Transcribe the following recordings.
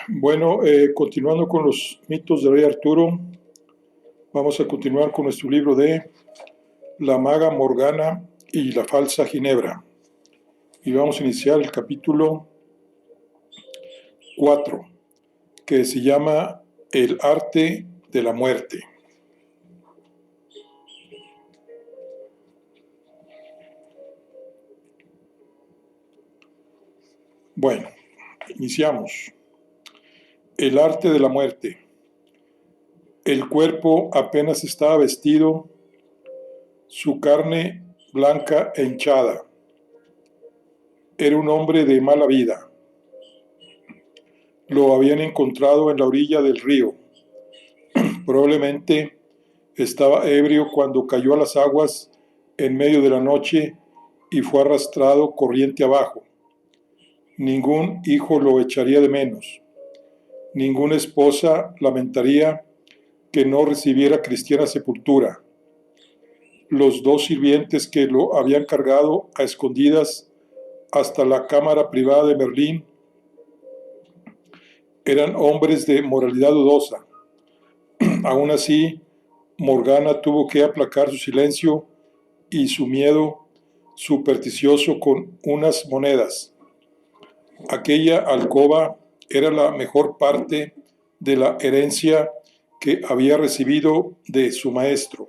Bueno, continuando con los mitos de Rey Arturo, vamos a continuar con nuestro libro de La maga Morgana y la falsa Ginebra. Y vamos a iniciar el capítulo 4, que se llama El arte de la muerte. Bueno, iniciamos. El arte de la muerte. El cuerpo apenas estaba vestido, su carne blanca e hinchada. Era un hombre de mala vida. Lo habían encontrado en la orilla del río. Probablemente estaba ebrio cuando cayó a las aguas en medio de la noche y fue arrastrado corriente abajo. Ningún hijo lo echaría de menos. Ninguna esposa lamentaría que no recibiera cristiana sepultura. Los dos sirvientes que lo habían cargado a escondidas hasta la cámara privada de Merlín eran hombres de moralidad dudosa. Aún así, Morgana tuvo que aplacar su silencio y su miedo supersticioso con unas monedas. Aquella alcoba era la mejor parte de la herencia que había recibido de su maestro.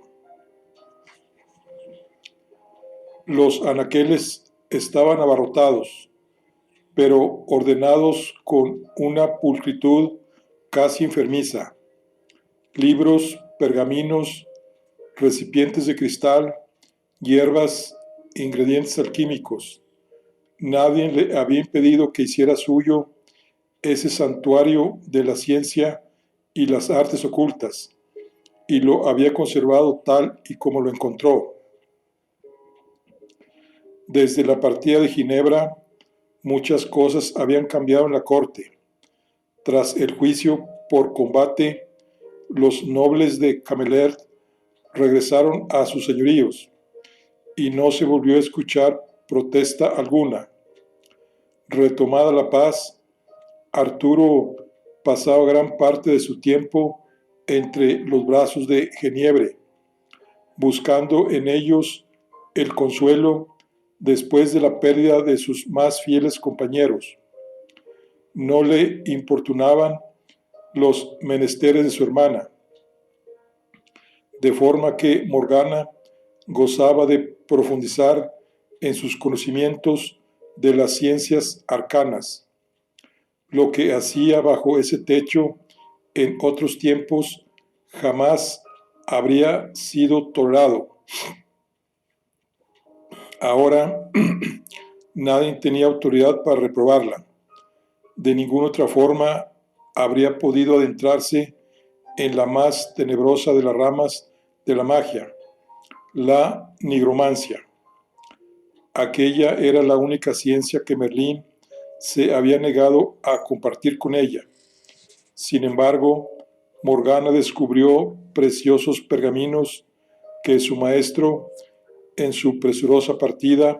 Los anaqueles estaban abarrotados, pero ordenados con una pulcritud casi enfermiza. Libros, pergaminos, recipientes de cristal, hierbas, ingredientes alquímicos. Nadie le había impedido que hiciera suyo ese santuario de la ciencia y las artes ocultas, y lo había conservado tal y como lo encontró. Desde la partida de Ginebra, muchas cosas habían cambiado en la corte. Tras el juicio por combate, los nobles de Camelert regresaron a sus señoríos y no se volvió a escuchar protesta alguna. Retomada la paz, Arturo pasaba gran parte de su tiempo entre los brazos de Geniebre, buscando en ellos el consuelo después de la pérdida de sus más fieles compañeros. No le importunaban los menesteres de su hermana, de forma que Morgana gozaba de profundizar en sus conocimientos de las ciencias arcanas. Lo que hacía bajo ese techo en otros tiempos jamás habría sido tolerado. Ahora nadie tenía autoridad para reprobarla. De ninguna otra forma habría podido adentrarse en la más tenebrosa de las ramas de la magia, la nigromancia. Aquella era la única ciencia que Merlín se había negado a compartir con ella. Sin embargo, Morgana descubrió preciosos pergaminos que su maestro, en su presurosa partida,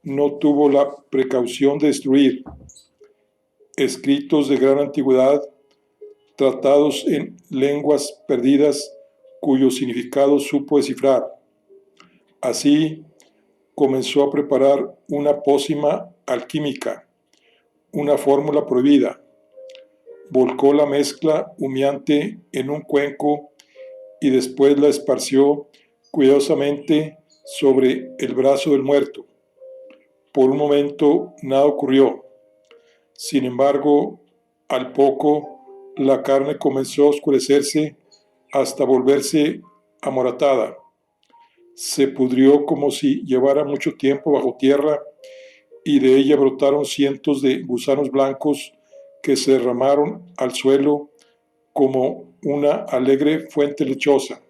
no tuvo la precaución de destruir. Escritos de gran antigüedad, tratados en lenguas perdidas cuyo significado supo descifrar. Así comenzó a preparar una pócima alquímica, una fórmula prohibida. Volcó la mezcla humeante en un cuenco y después la esparció cuidadosamente sobre el brazo del muerto. Por un momento nada ocurrió. Sin embargo, al poco, la carne comenzó a oscurecerse hasta volverse amoratada. Se pudrió como si llevara mucho tiempo bajo tierra y de ella brotaron cientos de gusanos blancos que se derramaron al suelo como una alegre fuente lechosa.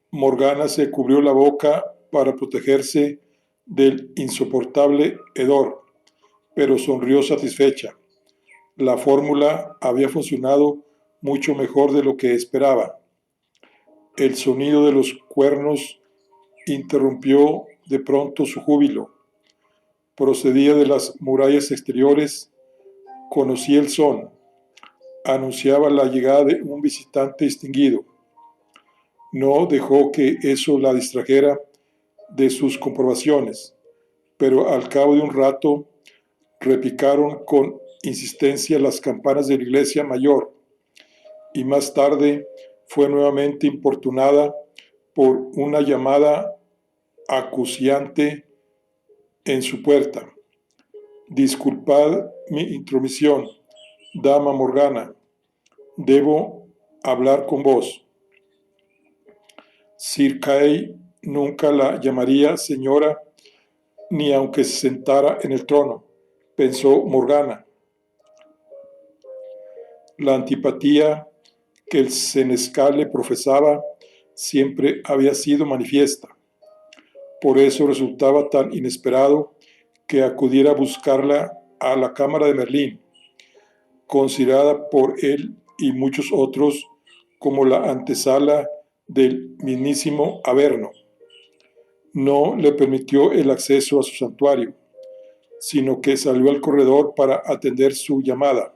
Morgana se cubrió la boca para protegerse del insoportable hedor, pero sonrió satisfecha. La fórmula había funcionado mucho mejor de lo que esperaba. El sonido de los cuernos interrumpió de pronto su júbilo. Procedía de las murallas exteriores, Conocía el son, anunciaba la llegada de un visitante distinguido. No dejó que eso la distrajera de sus comprobaciones, pero al cabo de un rato repicaron con insistencia las campanas de la iglesia mayor, y más tarde fue nuevamente importunada por una llamada acuciante en su puerta. Disculpad mi intromisión, dama Morgana, debo hablar con vos. Sir Kay nunca la llamaría señora, ni aunque se sentara en el trono, pensó Morgana. La antipatía que el senescal le profesaba siempre había sido manifiesta. Por eso resultaba tan inesperado que acudiera a buscarla a la cámara de Merlín, considerada por él y muchos otros como la antesala del mismísimo Averno. No le permitió el acceso a su santuario, sino que salió al corredor para atender su llamada,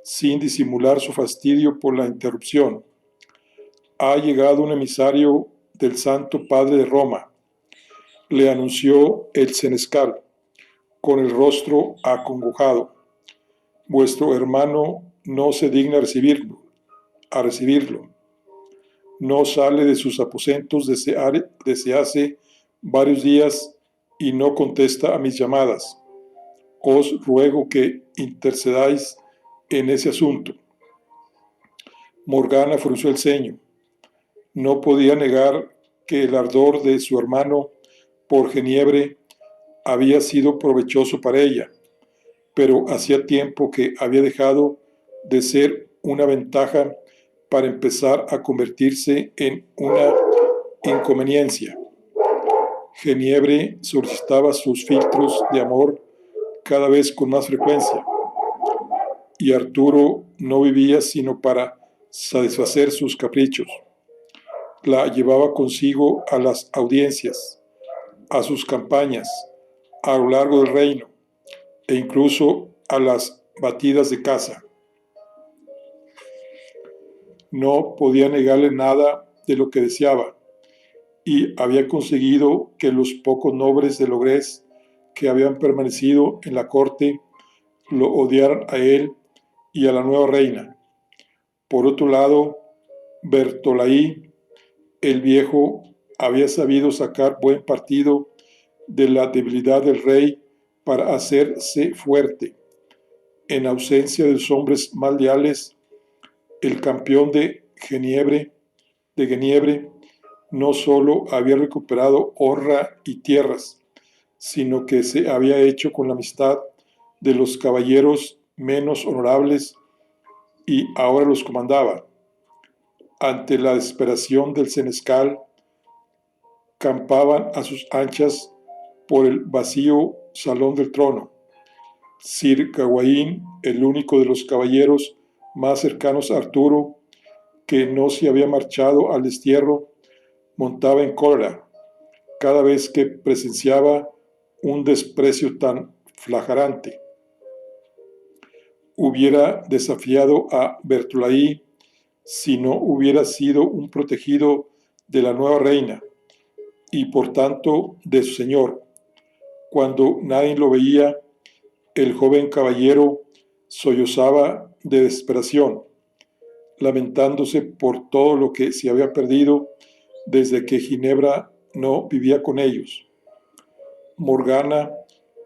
sin disimular su fastidio por la interrupción. Ha llegado un emisario del Santo Padre de Roma, le anunció el senescal, con el rostro acongojado. Vuestro hermano no se digna a recibirlo. No sale de sus aposentos desde hace varios días y no contesta a mis llamadas. Os ruego que intercedáis en ese asunto. Morgana frunció el ceño. No podía negar que el ardor de su hermano por Geniebre había sido provechoso para ella, pero hacía tiempo que había dejado de ser una ventaja para empezar a convertirse en una inconveniencia. Geniebre solicitaba sus filtros de amor cada vez con más frecuencia, y Arturo no vivía sino para satisfacer sus caprichos. La llevaba consigo a las audiencias, a sus campañas, a lo largo del reino, e incluso a las batidas de caza. No podía negarle nada de lo que deseaba, y había conseguido que los pocos nobles de Logres que habían permanecido en la corte lo odiaran a él y a la nueva reina. Por otro lado, Bertolaí, el viejo, había sabido sacar buen partido de la debilidad del rey para hacerse fuerte. En ausencia de los hombres más leales, el campeón de Geniebre no solo había recuperado honra y tierras, sino que se había hecho con la amistad de los caballeros menos honorables y ahora los comandaba. Ante la desesperación del senescal, campaban a sus anchas por el vacío salón del trono. Sir Gawain, el único de los caballeros más cercanos a Arturo, que no se había marchado al destierro, montaba en cólera cada vez que presenciaba un desprecio tan flagrante. Hubiera desafiado a Bertolaí si no hubiera sido un protegido de la nueva reina y por tanto de su señor. Cuando nadie lo veía, el joven caballero sollozaba de desesperación, lamentándose por todo lo que se había perdido desde que Ginebra no vivía con ellos. Morgana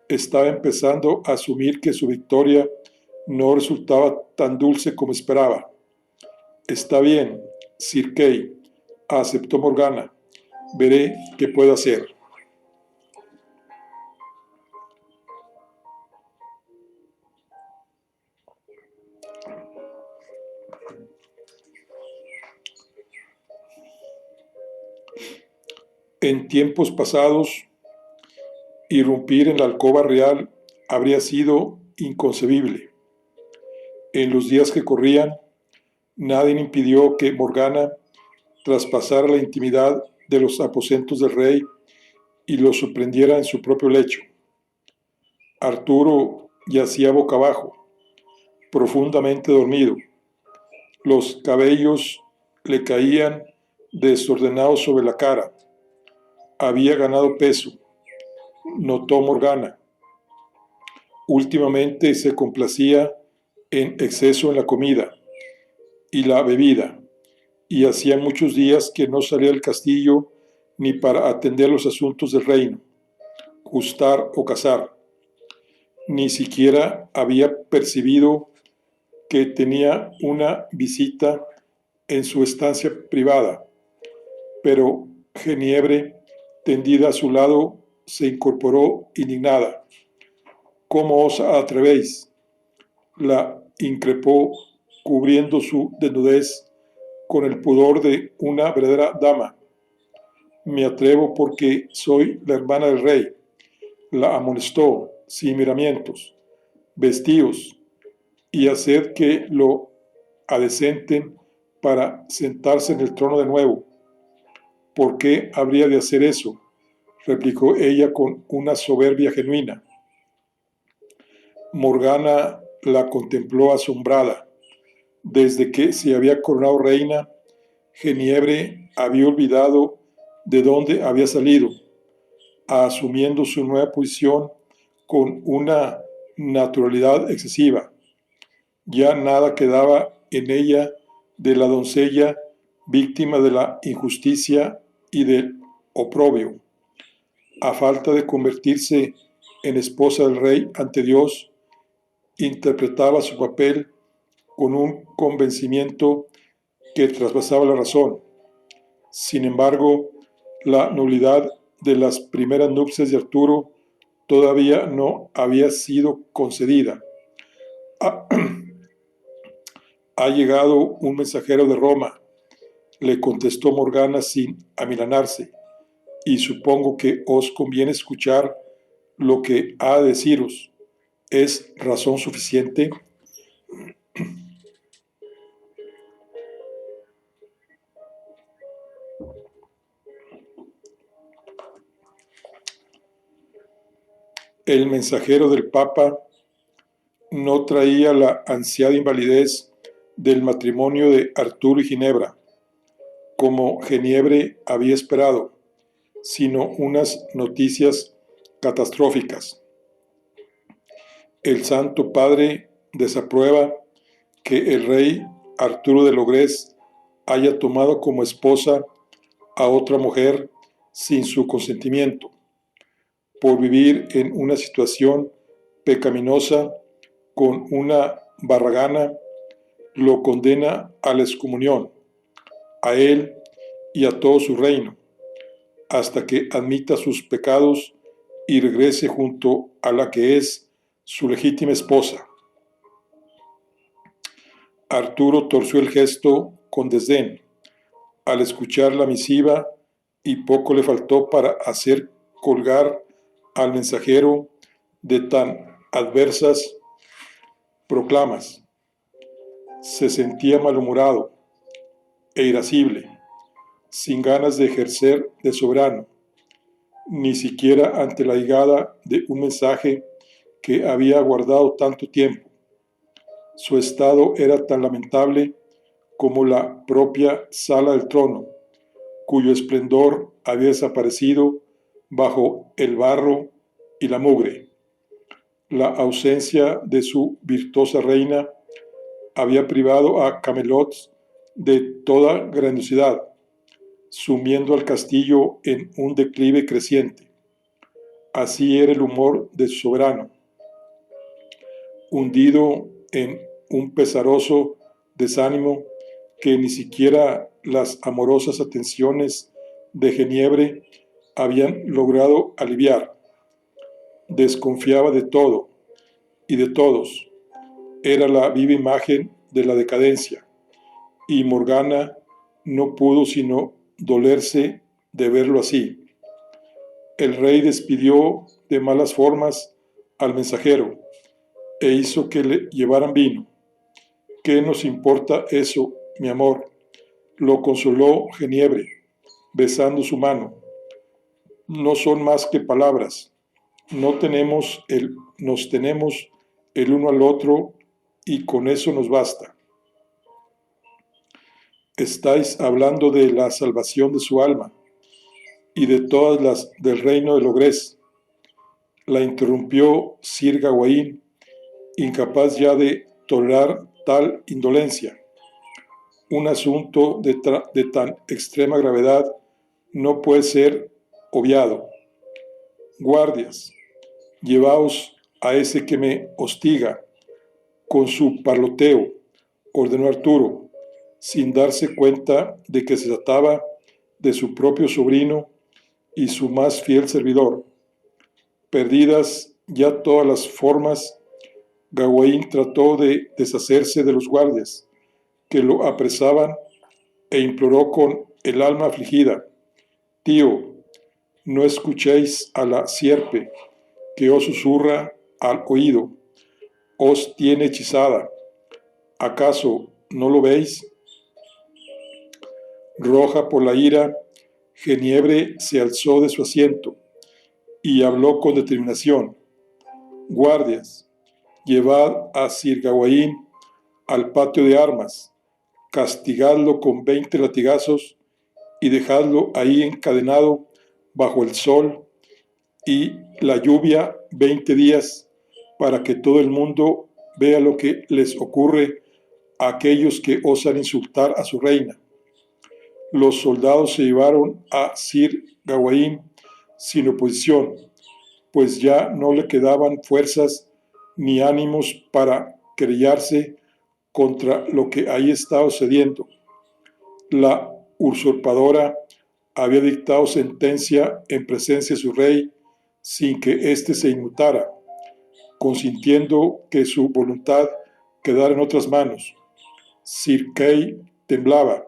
estaba empezando a asumir que su victoria no resultaba tan dulce como esperaba. Está bien, Sir Kay, aceptó Morgana. Veré qué puedo hacer. En tiempos pasados, irrumpir en la alcoba real habría sido inconcebible. En los días que corrían, nadie impidió que Morgana traspasara la intimidad de los aposentos del rey y lo sorprendiera en su propio lecho. Arturo yacía boca abajo, profundamente dormido. Los cabellos le caían desordenados sobre la cara. Había ganado peso, notó Morgana. Últimamente se complacía en exceso en la comida y la bebida, y hacía muchos días que no salía del castillo ni para atender los asuntos del reino, gustar o cazar. Ni siquiera había percibido que tenía una visita en su estancia privada, pero Geniebre, tendida a su lado, se incorporó indignada. ¿Cómo os atrevéis? La increpó, cubriendo su desnudez con el pudor de una verdadera dama. Me atrevo porque soy la hermana del rey. La amonestó, sin miramientos. Vestíos y haced que lo adecenten para sentarse en el trono de nuevo. ¿Por qué habría de hacer eso?, replicó ella con una soberbia genuina. Morgana la contempló asombrada. Desde que se había coronado reina, Geniebre había olvidado de dónde había salido, asumiendo su nueva posición con una naturalidad excesiva. Ya nada quedaba en ella de la doncella víctima de la injusticia y del oprobio. A falta de convertirse en esposa del rey ante Dios, interpretaba su papel con un convencimiento que traspasaba la razón. Sin embargo, la nulidad de las primeras nupcias de Arturo todavía no había sido concedida. Ha llegado un mensajero de Roma, le contestó Morgana sin amilanarse, y supongo que os conviene escuchar lo que ha de deciros. ¿Es razón suficiente? El mensajero del Papa no traía la ansiada invalidez del matrimonio de Arturo y Ginebra, como Geniebre había esperado, sino unas noticias catastróficas. El Santo Padre desaprueba que el rey Arturo de Logres haya tomado como esposa a otra mujer sin su consentimiento, por vivir en una situación pecaminosa con una barragana, lo condena a la excomunión, a él y a todo su reino, hasta que admita sus pecados y regrese junto a la que es su legítima esposa. Arturo torció el gesto con desdén al escuchar la misiva, y poco le faltó para hacer colgar al mensajero de tan adversas proclamas. Se sentía malhumorado e irascible, sin ganas de ejercer de soberano, ni siquiera ante la llegada de un mensaje que había aguardado tanto tiempo. Su estado era tan lamentable como la propia sala del trono, cuyo esplendor había desaparecido bajo el barro y la mugre. La ausencia de su virtuosa reina había privado a Camelot de toda grandiosidad, sumiendo al castillo en un declive creciente. Así era el humor de su soberano, hundido en un pesaroso desánimo que ni siquiera las amorosas atenciones de Geniebre habían logrado aliviar. Desconfiaba de todo y de todos. Era la viva imagen de la decadencia, y Morgana no pudo sino dolerse de verlo así. El rey despidió de malas formas al mensajero e hizo que le llevaran vino. ¿Qué nos importa eso, mi amor?, lo consoló Geniebre, besando su mano. No son más que palabras. Nos tenemos el uno al otro y con eso nos basta. Estáis hablando de la salvación de su alma y de todas las del reino de Logrés. La interrumpió Sir Gawain, incapaz ya de tolerar tal indolencia. Un asunto de tan extrema gravedad no puede ser obviado. Guardias, llevaos a ese que me hostiga con su parloteo, ordenó Arturo, sin darse cuenta de que se trataba de su propio sobrino y su más fiel servidor. Perdidas ya todas las formas, Gawain trató de deshacerse de los guardias que lo apresaban e imploró con el alma afligida: «Tío, no escuchéis a la sierpe que os susurra al oído, os tiene hechizada. ¿Acaso no lo veis?». Roja por la ira, Geniebre se alzó de su asiento y habló con determinación: «Guardias, llevad a Sir Gawain al patio de armas, castigadlo con 20 latigazos y dejadlo ahí encadenado bajo el sol y la lluvia 20 días, para que todo el mundo vea lo que les ocurre a aquellos que osan insultar a su reina». Los soldados se llevaron a Sir Gawain sin oposición, pues ya no le quedaban fuerzas ni ánimos para querellarse contra lo que ahí estaba sucediendo. La usurpadora había dictado sentencia en presencia de su rey sin que éste se inmutara, consintiendo que su voluntad quedara en otras manos. Sir Kay temblaba,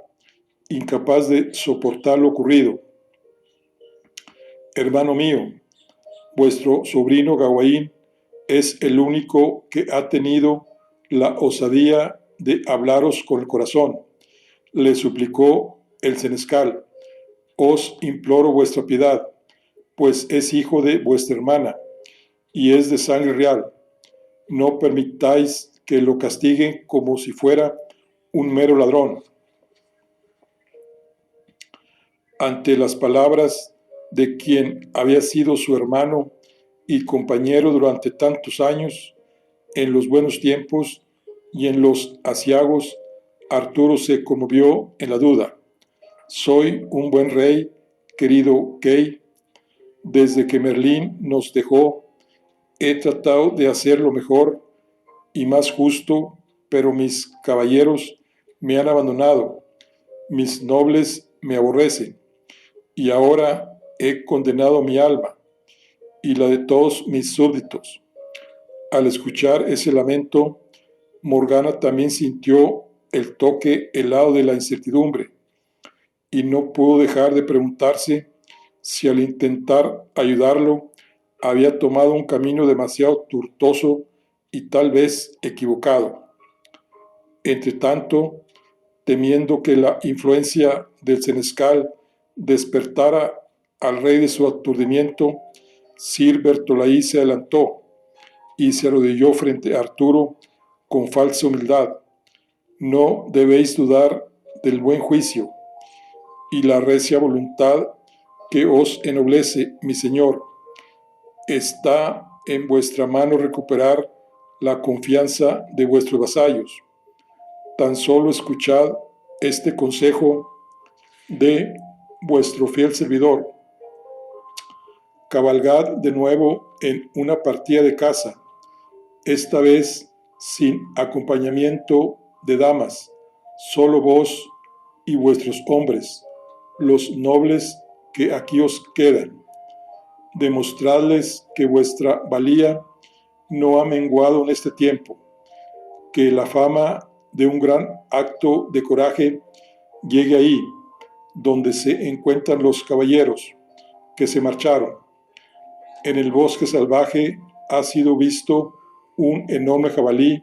incapaz de soportar lo ocurrido. «Hermano mío, vuestro sobrino Gawain es el único que ha tenido la osadía de hablaros con el corazón», le suplicó el senescal. «Os imploro vuestra piedad, pues es hijo de vuestra hermana y es de sangre real. No permitáis que lo castiguen como si fuera un mero ladrón». Ante las palabras de quien había sido su hermano y compañero durante tantos años, en los buenos tiempos y en los aciagos, Arturo se conmovió en la duda. «Soy un buen rey, querido Kay. Desde que Merlín nos dejó, he tratado de hacer lo mejor y más justo, pero mis caballeros me han abandonado, mis nobles me aborrecen, y ahora he condenado mi alma y la de todos mis súbditos». Al escuchar ese lamento, Morgana también sintió el toque helado de la incertidumbre y no pudo dejar de preguntarse si al intentar ayudarlo había tomado un camino demasiado tortuoso y tal vez equivocado. Entretanto, temiendo que la influencia del senescal despertara al rey de su aturdimiento, Sir Bertolaí se adelantó y se arrodilló frente a Arturo con falsa humildad. «No debéis dudar del buen juicio y la recia voluntad que os ennoblece, mi señor. Está en vuestra mano recuperar la confianza de vuestros vasallos. Tan solo escuchad este consejo de vuestro fiel servidor. Cabalgad de nuevo en una partida de caza, esta vez sin acompañamiento de damas, solo vos y vuestros hombres, los nobles que aquí os quedan. Demostradles que vuestra valía no ha menguado en este tiempo, que la fama de un gran acto de coraje llegue ahí, donde se encuentran los caballeros que se marcharon. En el bosque salvaje ha sido visto un enorme jabalí,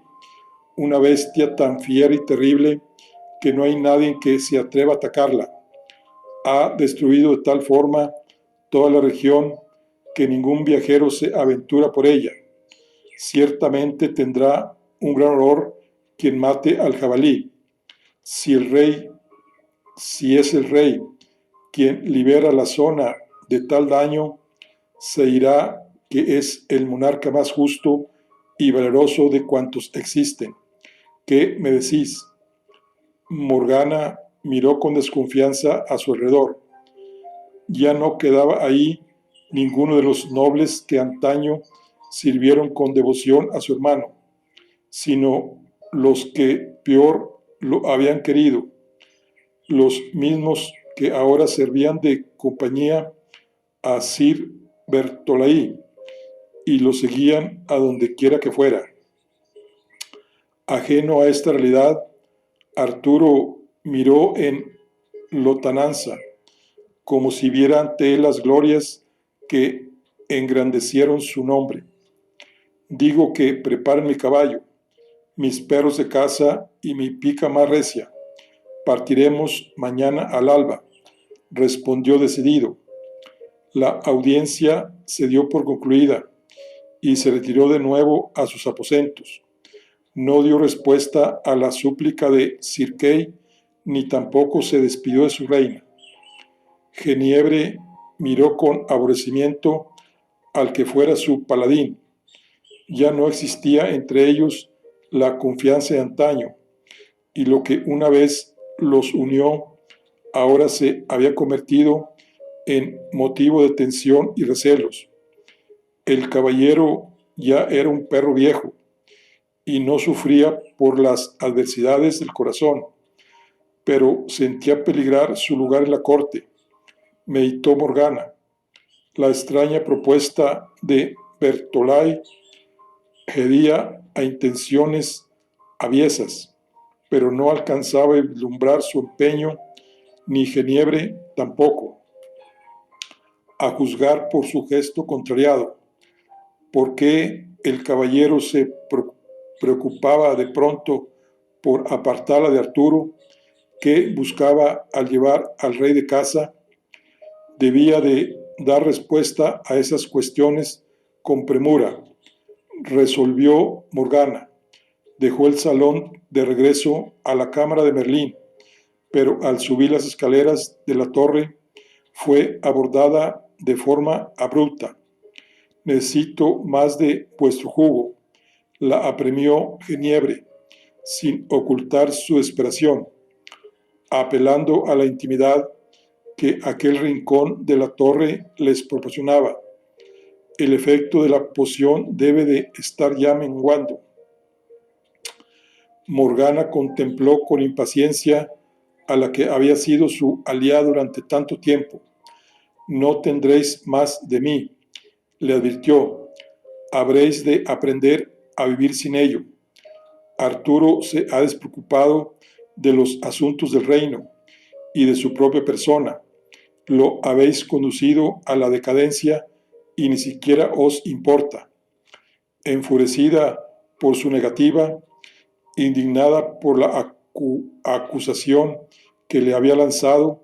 una bestia tan fiera y terrible que no hay nadie que se atreva a atacarla. Ha destruido de tal forma toda la región que ningún viajero se aventura por ella. Ciertamente tendrá un gran olor quien mate al jabalí. Si es el rey quien libera la zona de tal daño, se dirá que es el monarca más justo y valeroso de cuantos existen. ¿Qué me decís? Morgana miró con desconfianza a su alrededor. Ya no quedaba ahí ninguno de los nobles que antaño sirvieron con devoción a su hermano, sino los que peor lo habían querido, los mismos que ahora servían de compañía a Sir Bertolai y lo seguían a donde quiera que fuera. Ajeno a esta realidad, Arturo miró en lontananza, como si viera ante él las glorias que engrandecieron su nombre. Digo que preparen mi caballo, mis perros de caza y mi pica más recia. Partiremos mañana al alba, respondió decidido. La audiencia se dio por concluida y se retiró de nuevo a sus aposentos. No dio respuesta a la súplica de Sir Kay, ni tampoco se despidió de su reina. Geniebre miró con aborrecimiento al que fuera su paladín. Ya no existía entre ellos la confianza de antaño, y lo que una vez los unió ahora se había convertido en motivo de tensión y recelos. El caballero ya era un perro viejo y no sufría por las adversidades del corazón, pero sentía peligrar su lugar en la corte, meditó Morgana. La extraña propuesta de Bertolai hedía a intenciones aviesas, pero no alcanzaba a vislumbrar su empeño, ni Geniebre tampoco, a juzgar por su gesto contrariado. ¿Por qué el caballero se preocupaba de pronto por apartarla de Arturo, que buscaba al llevar al rey de casa? Debía de dar respuesta a esas cuestiones con premura, resolvió Morgana. Dejó el salón de regreso a la cámara de Merlín, pero al subir las escaleras de la torre fue abordada de forma abrupta. Necesito más de vuestro jugo, la apremió Geniebre, sin ocultar su desesperación, apelando a la intimidad que aquel rincón de la torre les proporcionaba. El efecto de la poción debe de estar ya menguando. Morgana contempló con impaciencia a la que había sido su aliada durante tanto tiempo. No tendréis más de mí, le advirtió. Habréis de aprender a vivir sin ello. Arturo se ha despreocupado de los asuntos del reino y de su propia persona. Lo habéis conducido a la decadencia y ni siquiera os importa. Enfurecida por su negativa, indignada por la acusación que le había lanzado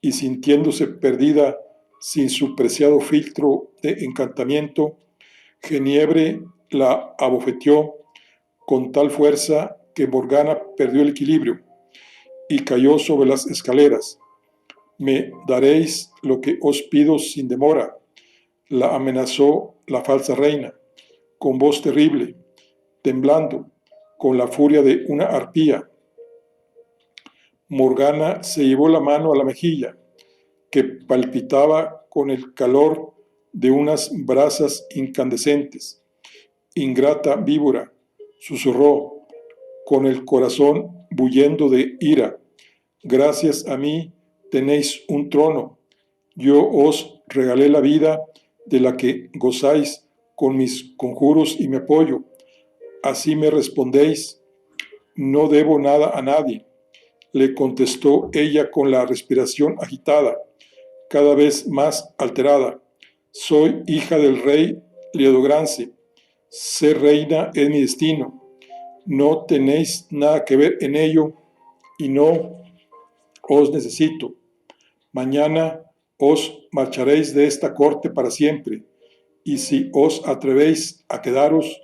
y sintiéndose perdida sin su preciado filtro de encantamiento, Geniebre la abofeteó con tal fuerza que Morgana perdió el equilibrio y cayó sobre las escaleras. Me daréis lo que os pido sin demora, la amenazó la falsa reina, con voz terrible, temblando, con la furia de una arpía. Morgana se llevó la mano a la mejilla, que palpitaba con el calor de unas brasas incandescentes. Ingrata víbora, susurró, con el corazón bullendo de ira. Gracias a mí tenéis un trono. Yo os regalé la vida de la que gozáis con mis conjuros y mi apoyo. Así me respondéis. No debo nada a nadie, le contestó ella con la respiración agitada, cada vez más alterada. Soy hija del rey Leodogrance. Ser reina es mi destino. No tenéis nada que ver en ello y no os necesito. Mañana os marcharéis de esta corte para siempre, y si os atrevéis a quedaros,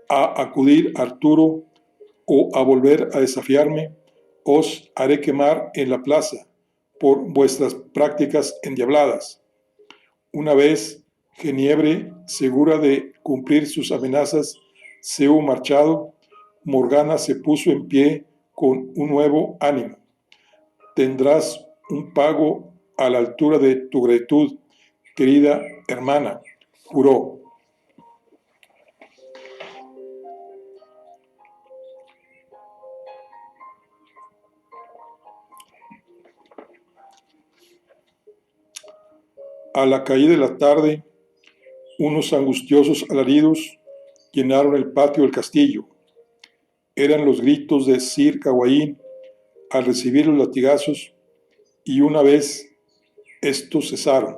a acudir a Arturo, o a volver a desafiarme, os haré quemar en la plaza por vuestras prácticas endiabladas. Una vez Geniebre, segura de cumplir sus amenazas, se hubo marchado, Morgana se puso en pie con un nuevo ánimo. Tendrás un pago a la altura de tu gratitud, querida hermana, juró. A la caída de la tarde, unos angustiosos alaridos llenaron el patio del castillo. Eran los gritos de Sir Gawain al recibir los latigazos, y una vez estos cesaron,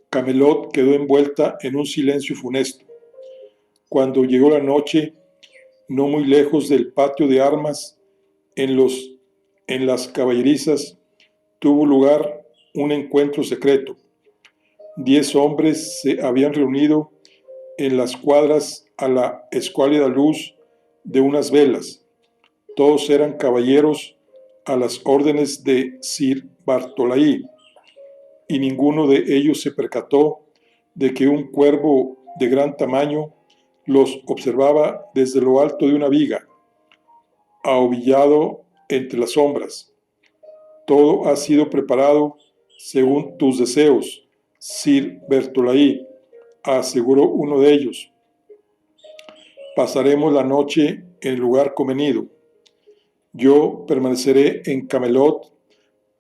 Camelot quedó envuelta en un silencio funesto. Cuando llegó la noche, no muy lejos del patio de armas, en las caballerizas, tuvo lugar un encuentro secreto. 10 hombres se habían reunido en las cuadras a la escuálida luz de unas velas. Todos eran caballeros a las órdenes de Sir Bartolai, y ninguno de ellos se percató de que un cuervo de gran tamaño los observaba desde lo alto de una viga, ahobillado entre las sombras. Todo ha sido preparado según tus deseos, Sir Bertolai, aseguró uno de ellos. Pasaremos la noche en el lugar convenido. Yo permaneceré en Camelot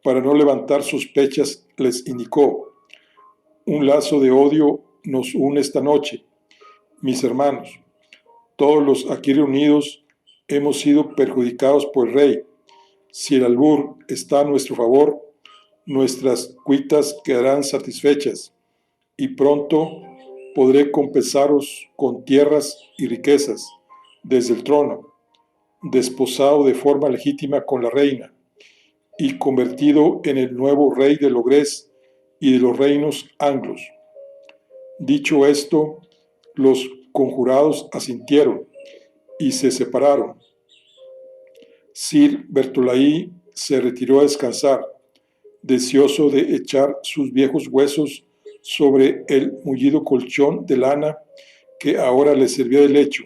para no levantar sospechas, les indicó. Un lazo de odio nos une esta noche, mis hermanos. Todos los aquí reunidos hemos sido perjudicados por el rey. Si el albur está a nuestro favor, nuestras cuitas quedarán satisfechas, y pronto podré compensaros con tierras y riquezas desde el trono, desposado de forma legítima con la reina, y convertido en el nuevo rey de Logres y de los reinos anglos. Dicho esto, los conjurados asintieron y se separaron. Sir Bertolai se retiró a descansar, deseoso de echar sus viejos huesos sobre el mullido colchón de lana que ahora le servía de lecho.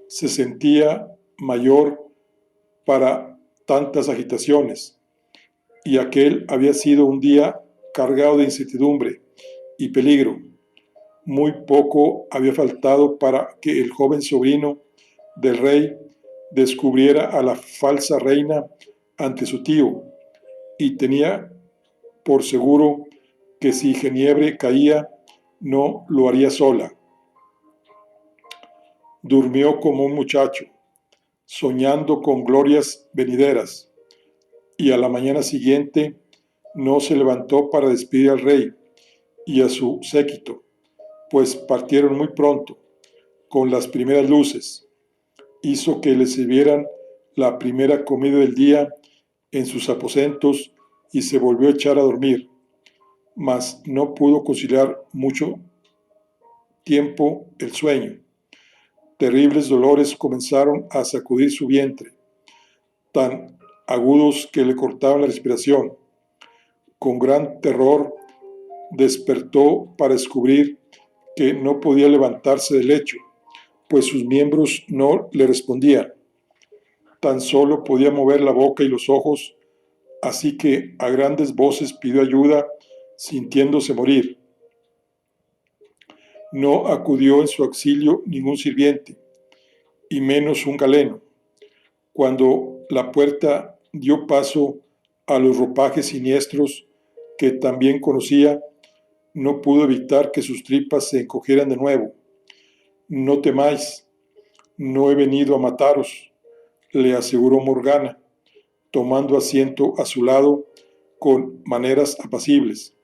Se sentía mayor para tantas agitaciones, y aquel había sido un día cargado de incertidumbre y peligro. Muy poco había faltado para que el joven sobrino del rey descubriera a la falsa reina ante su tío, y tenía por seguro que si Geniebre caía, no lo haría sola. Durmió como un muchacho, soñando con glorias venideras, y a la mañana siguiente no se levantó para despedir al rey y a su séquito, pues partieron muy pronto, con las primeras luces. Hizo que le sirvieran la primera comida del día en sus aposentos y se volvió a echar a dormir, mas no pudo conciliar mucho tiempo el sueño. Terribles dolores comenzaron a sacudir su vientre, tan agudos que le cortaban la respiración. Con gran terror despertó para descubrir que no podía levantarse del lecho, pues sus miembros no le respondían. Tan solo podía mover la boca y los ojos, así que a grandes voces pidió ayuda, sintiéndose morir. No acudió en su auxilio ningún sirviente, y menos un galeno. Cuando la puerta dio paso a los ropajes siniestros que también conocía, no pudo evitar que sus tripas se encogieran de nuevo. No temáis, no he venido a mataros, le aseguró Morgana, tomando asiento a su lado con maneras apacibles.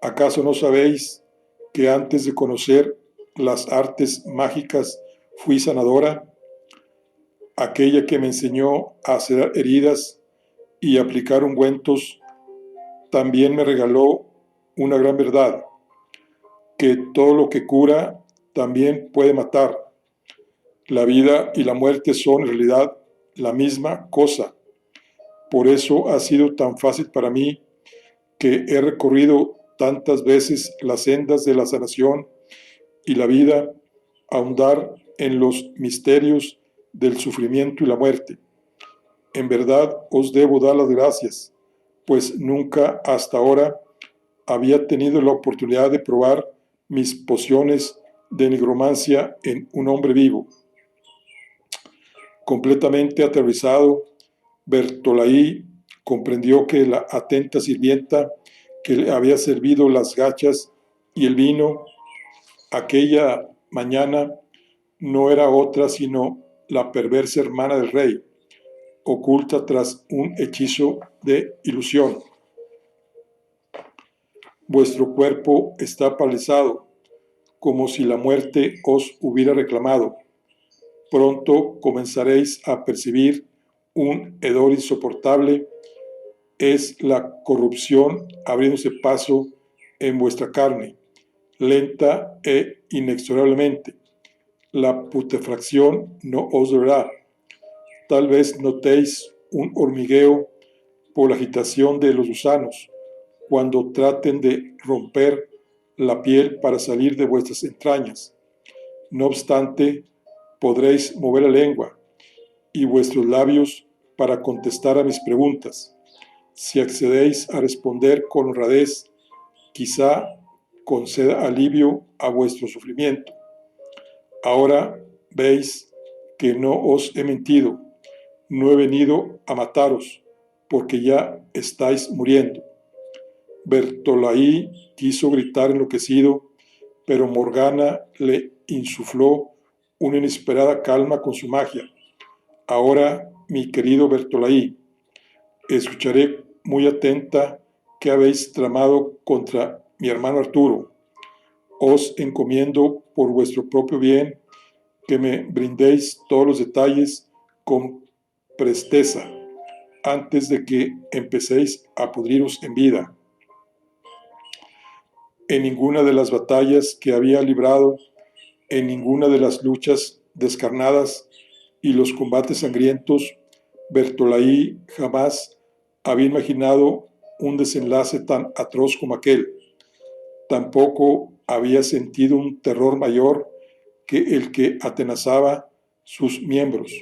¿Acaso no sabéis que antes de conocer las artes mágicas fui sanadora? Aquella que me enseñó a hacer heridas y aplicar ungüentos, también me regaló una gran verdad, que todo lo que cura también puede matar. La vida y la muerte son en realidad la misma cosa. Por eso ha sido tan fácil para mí que he recorrido tantas veces las sendas de la sanación y la vida, ahondar en los misterios del sufrimiento y la muerte. En verdad os debo dar las gracias, pues nunca hasta ahora había tenido la oportunidad de probar mis pociones de nigromancia en un hombre vivo. Completamente aterrorizado, Bertolaí comprendió que la atenta sirvienta que le había servido las gachas y el vino aquella mañana no era otra sino la perversa hermana del rey, oculta tras un hechizo de ilusión. Vuestro cuerpo está paralizado, como si la muerte os hubiera reclamado. Pronto comenzaréis a percibir un hedor insoportable. Es la corrupción abriéndose paso en vuestra carne, lenta e inexorablemente. La putrefacción no os dolerá. Tal vez notéis un hormigueo por la agitación de los gusanos cuando traten de romper la piel para salir de vuestras entrañas. No obstante, podréis mover la lengua y vuestros labios para contestar a mis preguntas. Si accedéis a responder con honradez, quizá conceda alivio a vuestro sufrimiento. Ahora veis que no os he mentido. No he venido a mataros, porque ya estáis muriendo. Bertolaí quiso gritar enloquecido, pero Morgana le insufló una inesperada calma con su magia. Ahora, mi querido Bertolaí, escucharé muy atenta qué habéis tramado contra mi hermano Arturo. Os encomiendo por vuestro propio bien que me brindéis todos los detalles con presteza antes de que empecéis a pudriros en vida. En ninguna de las batallas que había librado, en ninguna de las luchas descarnadas y los combates sangrientos, Bertolaí jamás había imaginado un desenlace tan atroz como aquel. Tampoco había sentido un terror mayor que el que atenazaba sus miembros,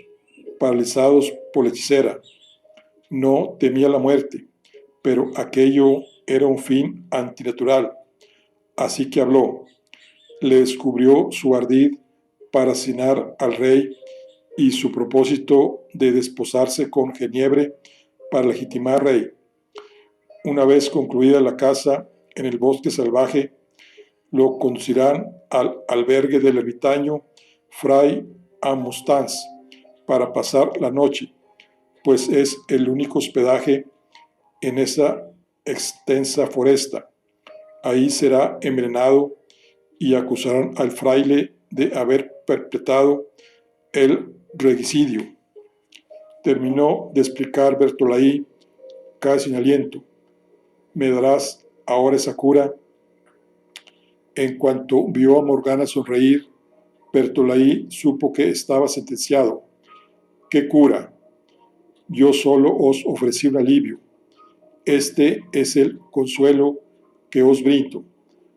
paralizados por la hechicera. No temía la muerte, pero aquello era un fin antinatural. Así que habló. Le descubrió su ardid para asesinar al rey y su propósito de desposarse con Geniebre para legitimar rey. Una vez concluida la caza en el bosque salvaje, lo conducirán al albergue del ermitaño Fray Amostanz para pasar la noche, pues es el único hospedaje en esa extensa foresta. Ahí será envenenado y acusarán al fraile de haber perpetrado el regicidio. Terminó de explicar Bertolaí casi sin aliento. ¿Me darás ahora esa cura? En cuanto vio a Morgana sonreír, Bertolaí supo que estaba sentenciado. ¿Qué cura? Yo solo os ofrecí un alivio. Este es el consuelo que os brindo.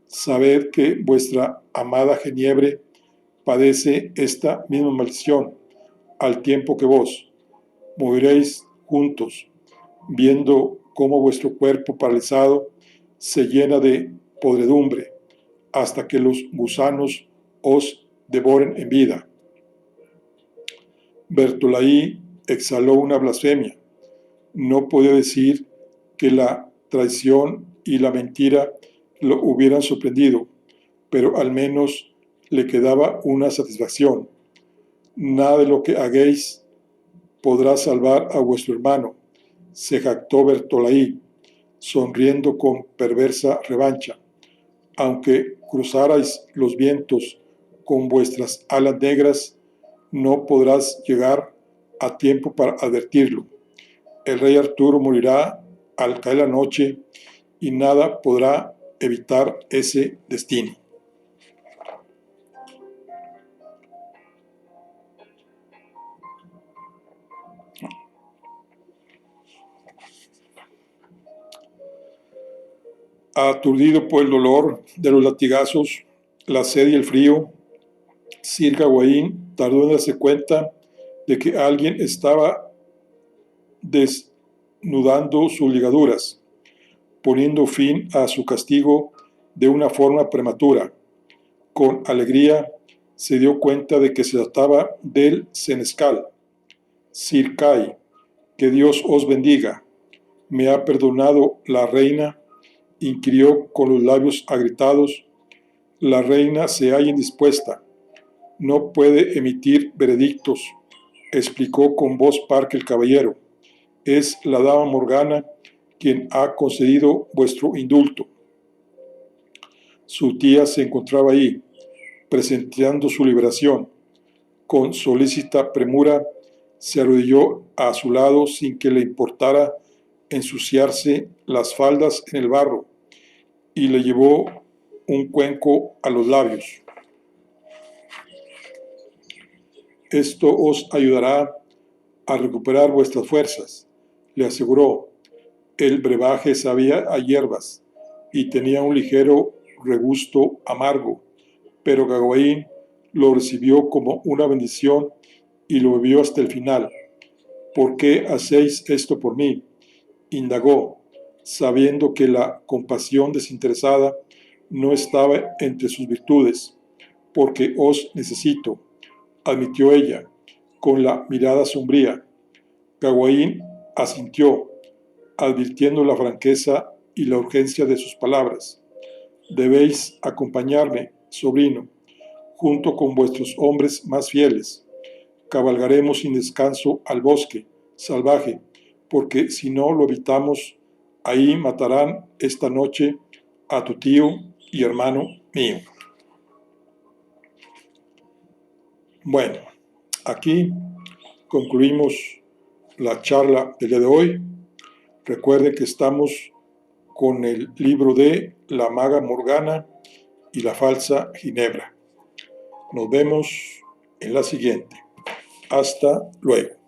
Sabed que vuestra amada Geniebre padece esta misma maldición, al tiempo que vos. Moriréis juntos, viendo cómo vuestro cuerpo paralizado se llena de podredumbre, hasta que los gusanos os devoren en vida. Bertolaí exhaló una blasfemia. No podía decir que la traición y la mentira lo hubieran sorprendido, pero al menos le quedaba una satisfacción. Nada de lo que hagáis podrá salvar a vuestro hermano, se jactó Bertolaí, sonriendo con perversa revancha. Aunque cruzarais los vientos con vuestras alas negras, no podrás llegar a tiempo para advertirlo. El rey Arturo morirá al caer la noche y nada podrá evitar ese destino. Aturdido por el dolor de los latigazos, la sed y el frío, Sir Gawain tardó en darse cuenta de que alguien estaba desnudando sus ligaduras, poniendo fin a su castigo de una forma prematura. Con alegría se dio cuenta de que se trataba del senescal. Sir Kay, que Dios os bendiga. ¿Me ha perdonado la reina?, inquirió con los labios agrietados. La reina se halla indispuesta. No puede emitir veredictos, explicó con voz parca el caballero. Es la dama Morgana quien ha concedido vuestro indulto. Su tía se encontraba ahí, presenciando su liberación. Con solícita premura se arrodilló a su lado sin que le importara ensuciarse las faldas en el barro y le llevó un cuenco a los labios. Esto os ayudará a recuperar vuestras fuerzas, le aseguró. El brebaje sabía a hierbas y tenía un ligero regusto amargo, pero Gawain lo recibió como una bendición y lo bebió hasta el final. ¿Por qué hacéis esto por mí?, indagó, sabiendo que la compasión desinteresada no estaba entre sus virtudes. Porque os necesito, admitió ella, con la mirada sombría. Gawain asintió, advirtiendo la franqueza y la urgencia de sus palabras. Debéis acompañarme, sobrino, junto con vuestros hombres más fieles. Cabalgaremos sin descanso al bosque salvaje, porque si no lo evitamos, ahí matarán esta noche a tu tío y hermano mío. Bueno, aquí concluimos la charla del día de hoy. Recuerden que estamos con el libro de La Maga Morgana y la Falsa Ginebra. Nos vemos en la siguiente. Hasta luego.